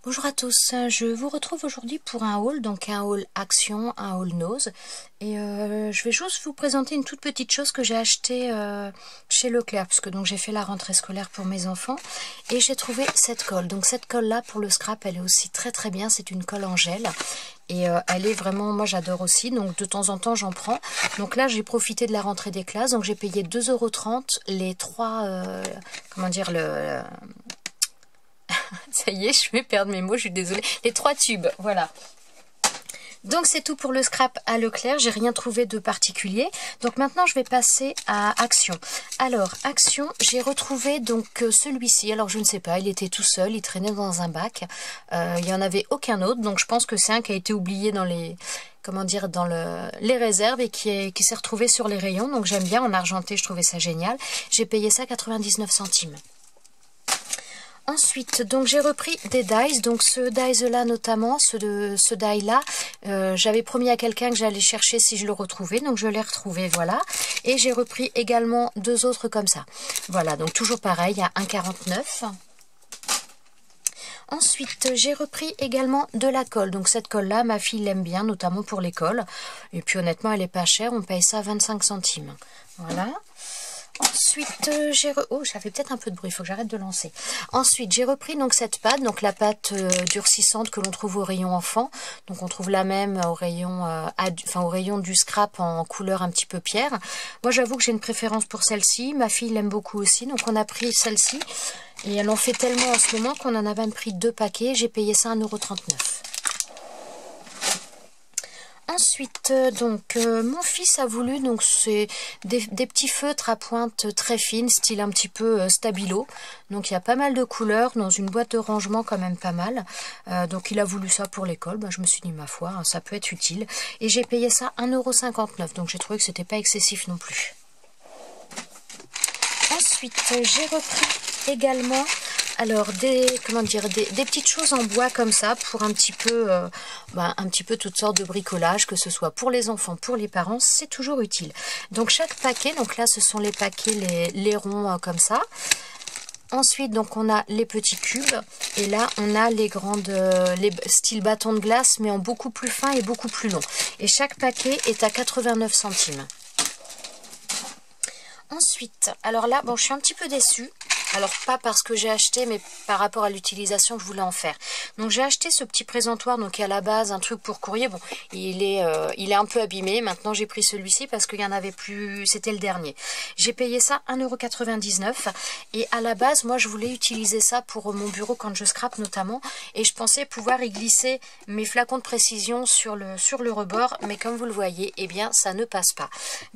Bonjour à tous, je vous retrouve aujourd'hui pour un haul, donc un haul action, un haul nose. Et je vais juste vous présenter une toute petite chose que j'ai achetée chez Leclerc, puisque donc j'ai fait la rentrée scolaire pour mes enfants. Et j'ai trouvé cette colle. Donc cette colle-là, pour le scrap, elle est aussi très très bien, c'est une colle en gel. Et elle est vraiment, moi j'adore aussi, donc de temps en temps j'en prends. Donc là j'ai profité de la rentrée des classes, donc j'ai payé 2,30 € les trois, comment dire, ça y est, je vais perdre mes mots, je suis désolée. Les 3 tubes, voilà. Donc c'est tout pour le scrap à Leclerc, j'ai rien trouvé de particulier. Donc maintenant je vais passer à Action. Alors Action, j'ai retrouvé donc celui-ci. Alors je ne sais pas, il était tout seul, il traînait dans un bac. Il n'y en avait aucun autre, donc je pense que c'est un qui a été oublié dans les... comment dire, dans les réserves et qui s'est retrouvé sur les rayons. Donc j'aime bien, en argenté, je trouvais ça génial. J'ai payé ça 99 centimes. Ensuite, donc j'ai repris des dies, donc ce dies là notamment, ce die là, j'avais promis à quelqu'un que j'allais chercher si je le retrouvais, donc je l'ai retrouvé, voilà. Et j'ai repris également 2 autres comme ça. Voilà, donc toujours pareil, à 1,49 €. Ensuite, j'ai repris également de la colle. Donc cette colle-là, ma fille l'aime bien, notamment pour l'école. Et puis honnêtement, elle est pas chère, on paye ça 25 centimes. Voilà. Ensuite, oh, ça fait peut-être un peu de bruit, il faut que j'arrête de lancer. Ensuite, j'ai repris donc cette pâte, donc la pâte durcissante que l'on trouve au rayon enfant. Donc on trouve la même au rayon, au rayon du scrap en couleur un petit peu pierre. Moi, j'avoue que j'ai une préférence pour celle-ci. Ma fille l'aime beaucoup aussi, donc on a pris celle-ci. Et elle en fait tellement en ce moment qu'on en a même pris 2 paquets. J'ai payé ça 1,39 €. Ensuite, donc, mon fils a voulu, donc c'est des petits feutres à pointe très fine, style un petit peu stabilo. Donc il y a pas mal de couleurs, dans une boîte de rangement quand même pas mal. Donc il a voulu ça pour l'école, bah, je me suis dit ma foi, hein, ça peut être utile. Et j'ai payé ça 1,59 €, donc j'ai trouvé que c'était pas excessif non plus. Ensuite, j'ai repris également... alors, des petites choses en bois comme ça pour un petit peu toutes sortes de bricolage, que ce soit pour les enfants, pour les parents, c'est toujours utile. Donc chaque paquet, donc là ce sont les paquets, les ronds comme ça. Ensuite, donc on a les petits cubes et là on a les grandes, les style bâtons de glace mais en beaucoup plus fin et beaucoup plus long. Et chaque paquet est à 89 centimes. Ensuite, alors là, bon, je suis un petit peu déçue. Alors, pas parce que j'ai acheté, mais par rapport à l'utilisation que je voulais en faire. Donc, j'ai acheté ce petit présentoir, donc à la base, un truc pour courrier. Bon, il est un peu abîmé. Maintenant, j'ai pris celui-ci parce qu'il n'y en avait plus, c'était le dernier. J'ai payé ça 1,99 €. Et à la base, moi, je voulais utiliser ça pour mon bureau quand je scrape notamment. Et je pensais pouvoir y glisser mes flacons de précision sur le rebord. Mais comme vous le voyez, eh bien, ça ne passe pas.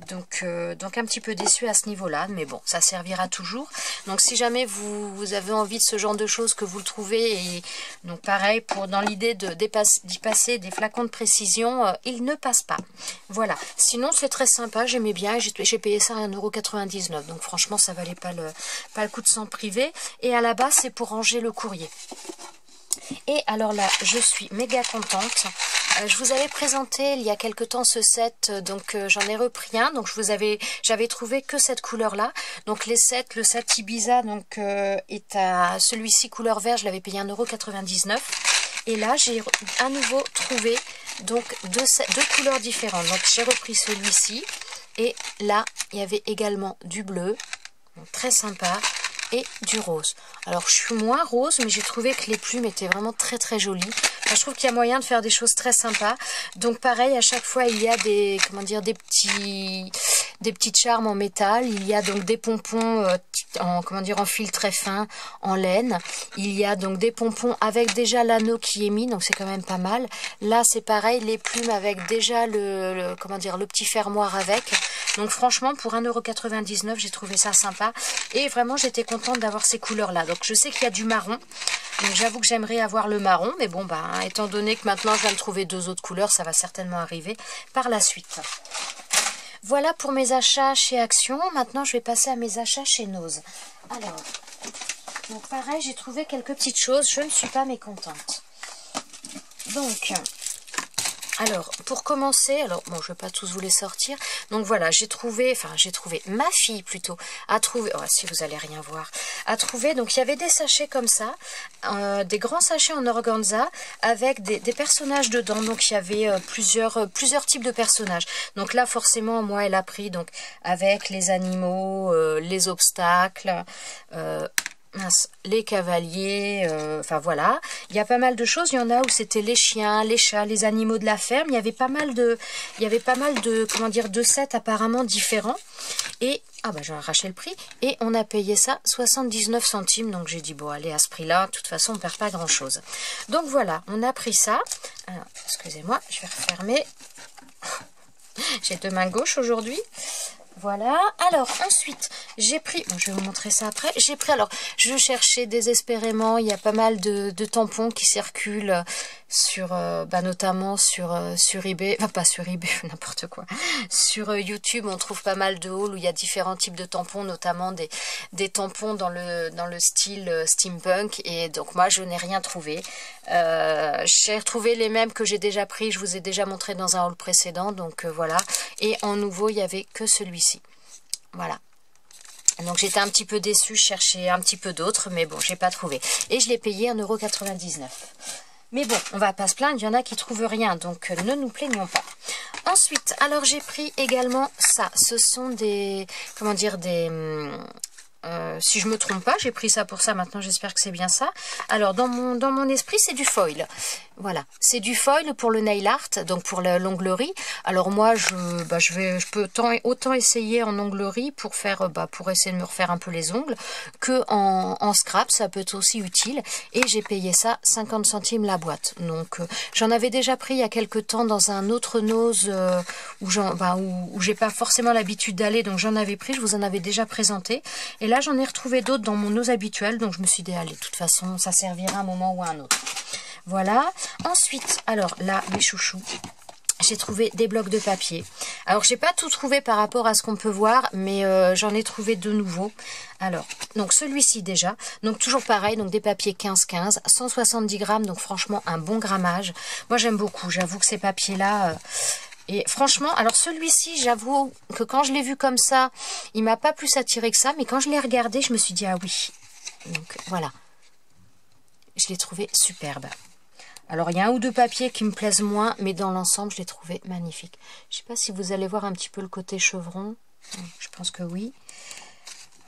Donc un petit peu déçue à ce niveau-là. Mais bon, ça servira toujours. Donc, si jamais vous avez envie de ce genre de choses, que vous le trouvez, et donc pareil, dans l'idée d'y passer des flacons de précision, il ne passe pas. Voilà. Sinon, c'est très sympa, j'aimais bien, j'ai payé ça à 1,99 €. Donc franchement, ça valait pas le coup de s'en priver. Et à la base, c'est pour ranger le courrier. Et alors là, je suis méga contente. Je vous avais présenté il y a quelque temps ce set, donc j'en ai repris un. Donc j'avais trouvé que cette couleur-là. Donc le set Ibiza donc est à celui-ci couleur vert. Je l'avais payé 1,99 €. Et là, j'ai à nouveau trouvé donc deux couleurs différentes. Donc j'ai repris celui-ci. Et là, il y avait également du bleu, donc très sympa, et du rose. Alors je suis moins rose, mais j'ai trouvé que les plumes étaient vraiment très très jolies. Enfin, je trouve qu'il y a moyen de faire des choses très sympas. Donc pareil, à chaque fois il y a des petits charmes en métal. Il y a donc des pompons en fil très fin, en laine. Il y a donc des pompons avec déjà l'anneau qui est mis, donc c'est quand même pas mal. Là c'est pareil, les plumes avec déjà le petit fermoir avec. Donc franchement, pour 1,99 €, j'ai trouvé ça sympa. Et vraiment, j'étais contente d'avoir ces couleurs-là. Donc je sais qu'il y a du marron. Donc j'avoue que j'aimerais avoir le marron. Mais bon, étant donné que maintenant je viens de trouver 2 autres couleurs, ça va certainement arriver par la suite. Voilà pour mes achats chez Action. Maintenant, je vais passer à mes achats chez Nose. Alors, donc pareil, j'ai trouvé quelques petites choses. Je ne suis pas mécontente. Donc, Alors, pour commencer, alors bon, je vais pas tous vous les sortir. Donc voilà, ma fille plutôt, a trouvé, oh, si vous allez rien voir, a trouvé, donc il y avait des sachets comme ça, des grands sachets en organza avec des personnages dedans. Donc il y avait plusieurs types de personnages. Donc là, forcément, moi, elle a pris donc avec les animaux, les obstacles, les cavaliers, enfin voilà, il y a pas mal de choses. Il y en a où c'était les chiens, les chats, les animaux de la ferme. Il y avait pas mal de, comment dire, de sets apparemment différents. Et ah bah j'ai arraché le prix et on a payé ça 79 centimes. Donc j'ai dit bon allez, à ce prix-là, de toute façon on perd pas grand-chose. Donc voilà, on a pris ça. Alors, excusez-moi, je vais refermer. J'ai deux mains gauches aujourd'hui. Voilà, alors ensuite j'ai pris, bon, je vais vous montrer ça après, j'ai pris, alors je cherchais désespérément, il y a pas mal de tampons qui circulent sur, notamment sur eBay, enfin pas sur eBay, n'importe quoi, sur YouTube on trouve pas mal de hauls où il y a différents types de tampons, notamment des tampons dans le style steampunk, et donc moi je n'ai rien trouvé. J'ai retrouvé les mêmes que j'ai déjà pris, je vous ai déjà montré dans un haul précédent, donc voilà, et en nouveau il n'y avait que celui-ci, voilà. Donc j'étais un petit peu déçue, je cherchais un petit peu d'autres, mais bon, j'ai pas trouvé. Et je l'ai payé 1,99 €. Mais bon, on va pas se plaindre, il y en a qui trouvent rien, donc ne nous plaignons pas. Ensuite, alors j'ai pris également ça. Ce sont des, comment dire, si je me trompe pas, j'ai pris ça pour ça, maintenant j'espère que c'est bien ça. Alors dans mon esprit c'est du foil. Voilà, c'est du foil pour le nail art, donc pour l'onglerie. Alors moi je peux autant essayer en onglerie pour faire pour essayer de me refaire un peu les ongles que en scrap, ça peut être aussi utile. Et j'ai payé ça 50 centimes la boîte. Donc j'en avais déjà pris il y a quelques temps dans un autre nose où j'ai pas forcément l'habitude d'aller, donc j'en avais pris, je vous en avais déjà présenté. Et là j'en ai retrouvé d'autres dans mon nose habituel, donc je me suis dit allez, de toute façon ça servira un moment ou à un autre. Voilà. Ensuite, alors là, mes chouchous, j'ai trouvé des blocs de papier. Alors, j'ai pas tout trouvé par rapport à ce qu'on peut voir, mais j'en ai trouvé de nouveaux. Alors, donc celui-ci déjà. Donc, toujours pareil, donc des papiers 15-15, 170 grammes, donc franchement, un bon grammage. Moi, j'aime beaucoup. J'avoue que ces papiers-là... Et franchement, alors celui-ci, j'avoue que quand je l'ai vu comme ça, il m'a pas plus attiré que ça. Mais quand je l'ai regardé, je me suis dit, ah oui. Donc, voilà. Je l'ai trouvé superbe. Alors, il y a un ou deux papiers qui me plaisent moins, mais dans l'ensemble, je l'ai trouvé magnifique. Je ne sais pas si vous allez voir un petit peu le côté chevron. Je pense que oui.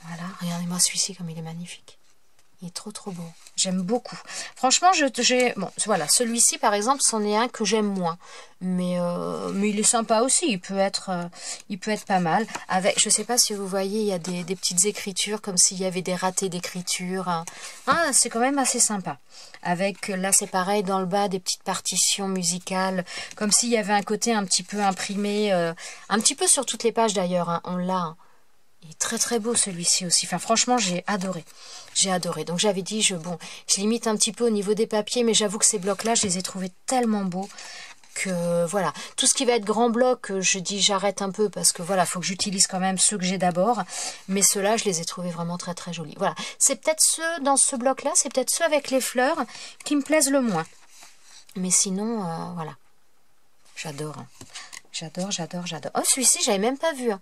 Voilà, regardez-moi celui-ci comme il est magnifique. Il est trop trop beau. J'aime beaucoup. Franchement, bon, voilà, celui-ci par exemple, c'en est un que j'aime moins. Mais il est sympa aussi. Il peut être pas mal. Avec, je sais pas si vous voyez, il y a des petites écritures comme s'il y avait des ratés d'écriture. Hein. Ah, c'est quand même assez sympa. Avec, là c'est pareil, dans le bas, des petites partitions musicales. Comme s'il y avait un côté un petit peu imprimé. Un petit peu sur toutes les pages d'ailleurs. Hein, on l'a. Hein. Il est très très beau celui-ci aussi. Enfin franchement j'ai adoré. J'ai adoré. Donc j'avais dit je limite un petit peu au niveau des papiers, mais j'avoue que ces blocs-là, je les ai trouvés tellement beaux que voilà. Tout ce qui va être grand bloc, je dis j'arrête un peu parce que voilà, faut que j'utilise quand même ceux que j'ai d'abord. Mais ceux-là, je les ai trouvés vraiment très très jolis. Voilà. C'est peut-être ceux dans ce bloc-là, c'est peut-être ceux avec les fleurs qui me plaisent le moins. Mais sinon, voilà. J'adore. Hein. J'adore. Oh, celui-ci, j'avais même pas vu. Hein.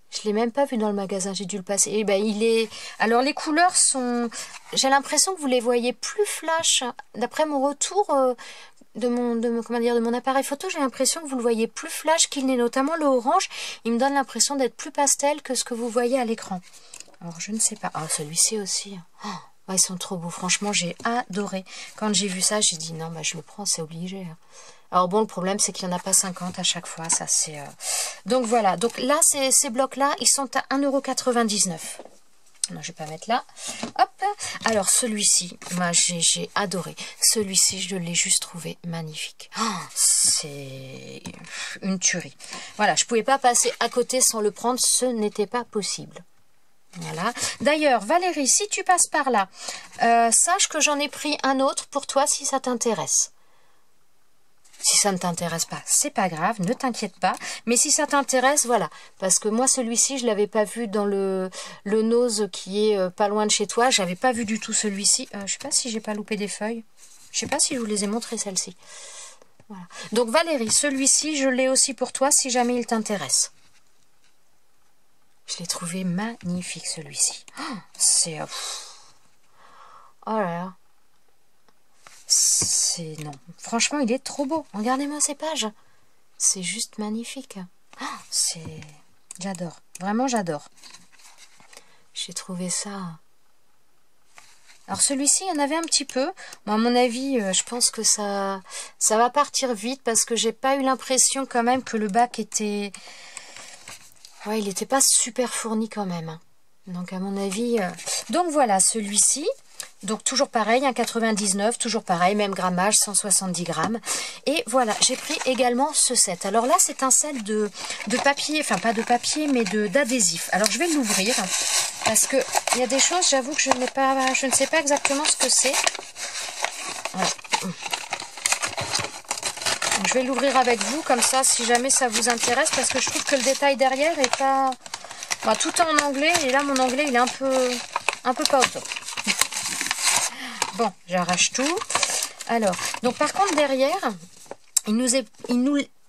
Je l'ai même pas vu dans le magasin, j'ai dû le passer. Et ben il est. Alors les couleurs sont. J'ai l'impression que vous les voyez plus flash. D'après mon retour de mon appareil photo, j'ai l'impression que vous le voyez plus flash qu'il n'est, notamment le orange. Il me donne l'impression d'être plus pastel que ce que vous voyez à l'écran. Alors je ne sais pas. Ah, celui-ci aussi. Oh, ouais, ils sont trop beaux. Franchement, j'ai adoré. Quand j'ai vu ça, j'ai dit non, bah je le prends, c'est obligé. Alors bon, le problème, c'est qu'il n'y en a pas 50 à chaque fois. Ça, c'est. Donc voilà. Donc là, ces blocs-là, ils sont à 1,99 €. Non, je vais pas mettre là. Hop. Alors celui-ci, moi, j'ai adoré. Celui-ci, je l'ai juste trouvé magnifique. Oh, c'est une tuerie. Voilà, je pouvais pas passer à côté sans le prendre. Ce n'était pas possible. Voilà. D'ailleurs, Valérie, si tu passes par là, sache que j'en ai pris un autre pour toi si ça t'intéresse. Si ça ne t'intéresse pas, c'est pas grave, ne t'inquiète pas. Mais si ça t'intéresse, voilà. Parce que moi, celui-ci, je l'avais pas vu dans le nose qui est pas loin de chez toi. J'avais pas vu du tout celui-ci. Je sais pas si j'ai pas loupé des feuilles. Je sais pas si je vous les ai montrées, celles-ci. Voilà. Donc Valérie, celui-ci, je l'ai aussi pour toi si jamais il t'intéresse. Je l'ai trouvé magnifique celui-ci. Oh, c'est... oh là là. C'est... non. Franchement, il est trop beau. Regardez-moi ces pages. C'est juste magnifique. Oh, c'est... j'adore. Vraiment, j'adore. J'ai trouvé ça... Alors celui-ci, il y en avait un petit peu. Bon, à mon avis, je pense que ça va partir vite parce que j'ai pas eu l'impression quand même que le bac était... ouais, il n'était pas super fourni quand même. Hein. Donc à mon avis... donc voilà, celui-ci. Donc toujours pareil, 1,99, toujours pareil, même grammage, 170 grammes. Et voilà, j'ai pris également ce set. Alors là, c'est un set de papier, enfin pas de papier, mais d'adhésif. Alors je vais l'ouvrir, parce que il y a des choses, j'avoue que je ne sais pas exactement ce que c'est. Voilà. Donc, je vais l'ouvrir avec vous, comme ça, si jamais ça vous intéresse, parce que je trouve que le détail derrière est pas... bah, tout est en anglais, et là, mon anglais, il est un peu pas au top. Bon, j'arrache tout. Alors, donc par contre derrière, il nous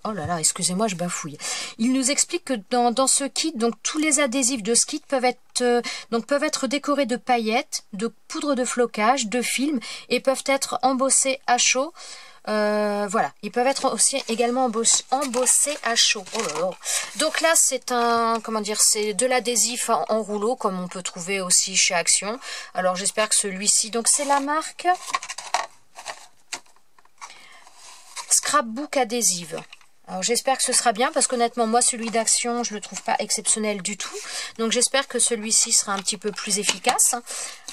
oh là là, excusez-moi, je bafouille. Il nous explique que dans ce kit, donc tous les adhésifs de ce kit peuvent être décorés de paillettes, de poudre de flocage, de film et peuvent être embossés à chaud. Voilà, ils peuvent être aussi également embossés à chaud. Oh là là. Donc là, c'est c'est de l'adhésif en rouleau, comme on peut trouver aussi chez Action. Alors j'espère que celui-ci, donc c'est la marque Scrapbook Adhésive. Alors j'espère que ce sera bien parce qu'honnêtement moi celui d'Action je le trouve pas exceptionnel du tout. Donc j'espère que celui-ci sera un petit peu plus efficace.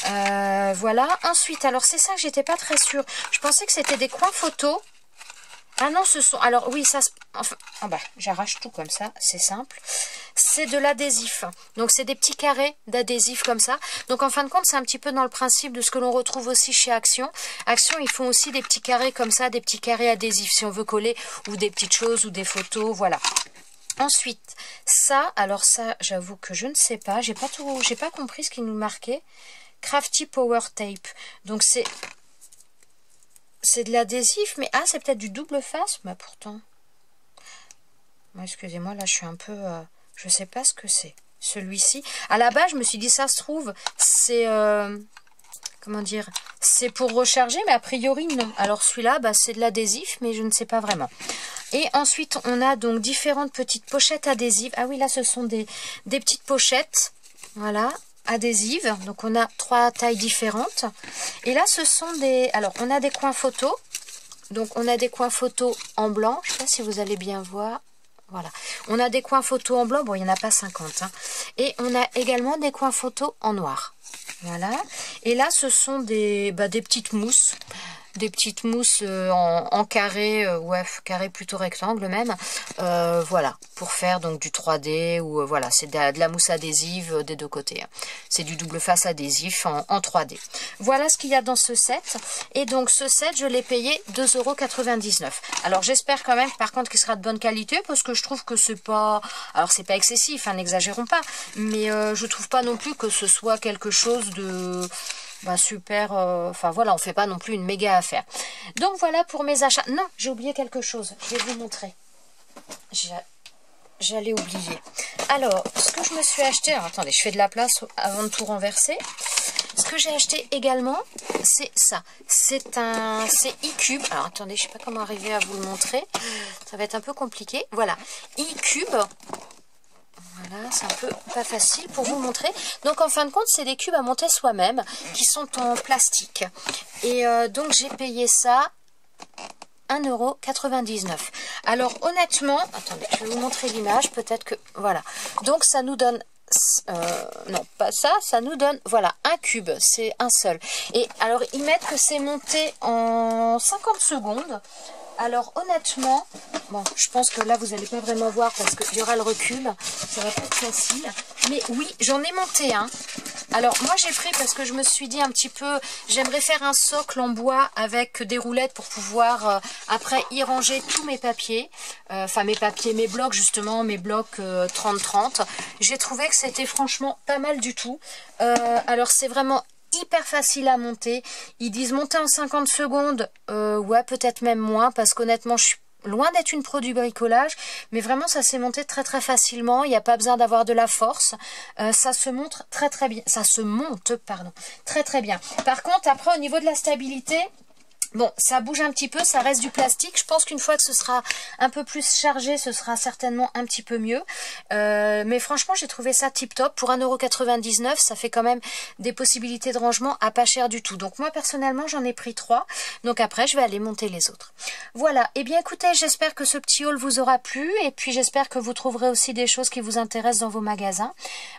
Voilà. Ensuite, alors c'est ça que j'étais pas très sûre. Je pensais que c'était des coins photos. Ah non, ce sont... alors oui, ça... enfin, oh bah, j'arrache tout comme ça, c'est simple. C'est de l'adhésif. Donc c'est des petits carrés d'adhésif comme ça. Donc en fin de compte, c'est un petit peu dans le principe de ce que l'on retrouve aussi chez Action. Action, ils font aussi des petits carrés comme ça, des petits carrés adhésifs si on veut coller, ou des petites choses, ou des photos, voilà. Ensuite, ça, alors ça, j'avoue que je ne sais pas, j'ai pas compris ce qu'il nous marquait. Crafty Power Tape. Donc c'est de l'adhésif, mais ah, c'est peut-être du double face, mais pourtant. Excusez-moi, là, je suis un peu... je sais pas ce que c'est. Celui-ci. À la base, je me suis dit, ça se trouve, c'est... comment dire? C'est pour recharger, mais a priori, non. Alors, celui-là, bah, c'est de l'adhésif, mais je ne sais pas vraiment. Et ensuite, on a donc différentes petites pochettes adhésives. Ah oui, là, ce sont des petites pochettes. Voilà. Adhésives, donc on a 3 tailles différentes et là ce sont des, alors on a des coins photos, donc on a des coins photos en blanc, je sais pas si vous allez bien voir, voilà, on a des coins photos en blanc, bon il n'y en a pas 50 hein. Et on a également des coins photos en noir, voilà, et là ce sont des petites mousses, en carré, ouais, carré plutôt rectangle même, voilà, pour faire donc du 3D, ou voilà, c'est de la mousse adhésive des deux côtés, hein. C'est du double face adhésif en 3D. Voilà ce qu'il y a dans ce set, et donc ce set, je l'ai payé 2,99 €. Alors j'espère quand même, par contre, qu'il sera de bonne qualité, parce que je trouve que c'est pas, alors c'est pas excessif, hein, n'exagérons pas, mais je trouve pas non plus que ce soit quelque chose de... bah super, enfin voilà, on fait pas non plus une méga affaire. Donc voilà pour mes achats. Non, j'ai oublié quelque chose, je vais vous montrer. J'allais oublier. Alors, ce que je me suis acheté, alors attendez, je fais de la place avant de tout renverser. Ce que j'ai acheté également, c'est ça. C'est E-Cube. Alors attendez, je sais pas comment arriver à vous le montrer. Ça va être un peu compliqué. Voilà, E-Cube. Voilà, c'est un peu pas facile pour vous montrer. Donc en fin de compte, c'est des cubes à monter soi-même qui sont en plastique. Et donc j'ai payé ça 1,99 €. Alors honnêtement, attendez, je vais vous montrer l'image, peut-être que... voilà. Donc ça nous donne... non, pas ça, ça nous donne... voilà, un cube, c'est un seul. Et alors ils mettent que c'est monté en 50 secondes. Alors honnêtement, bon, je pense que là vous n'allez pas vraiment voir parce qu'il y aura le recul, ça va pas être facile. Mais oui, j'en ai monté un. Alors moi j'ai pris parce que je me suis dit un petit peu, j'aimerais faire un socle en bois avec des roulettes pour pouvoir après y ranger tous mes papiers. Enfin mes papiers, mes blocs justement, mes blocs 30-30. J'ai trouvé que c'était franchement pas mal du tout. Alors c'est vraiment hyper facile à monter. Ils disent monter en 50 secondes, ouais peut-être même moins, parce qu'honnêtement je suis loin d'être une pro du bricolage, mais vraiment ça s'est monté très très facilement, il n'y a pas besoin d'avoir de la force, ça se monte très très bien, ça se monte, pardon, très très bien. Par contre après au niveau de la stabilité, bon, ça bouge un petit peu, ça reste du plastique. Je pense qu'une fois que ce sera un peu plus chargé, ce sera certainement un petit peu mieux. Mais franchement, j'ai trouvé ça tip top. Pour 1,99 €, ça fait quand même des possibilités de rangement à pas cher du tout. Donc moi, personnellement, j'en ai pris 3. Donc après, je vais aller monter les autres. Voilà. Eh bien, écoutez, j'espère que ce petit haul vous aura plu. Et puis, j'espère que vous trouverez aussi des choses qui vous intéressent dans vos magasins.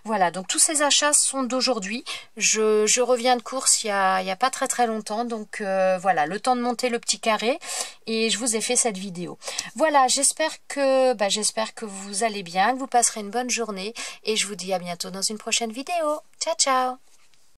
Voilà. Donc, tous ces achats sont d'aujourd'hui. Je reviens de course il y a pas très très longtemps. Donc, voilà. Le temps de monter le petit carré et je vous ai fait cette vidéo. Voilà, j'espère que vous allez bien, que vous passerez une bonne journée et je vous dis à bientôt dans une prochaine vidéo. Ciao, ciao!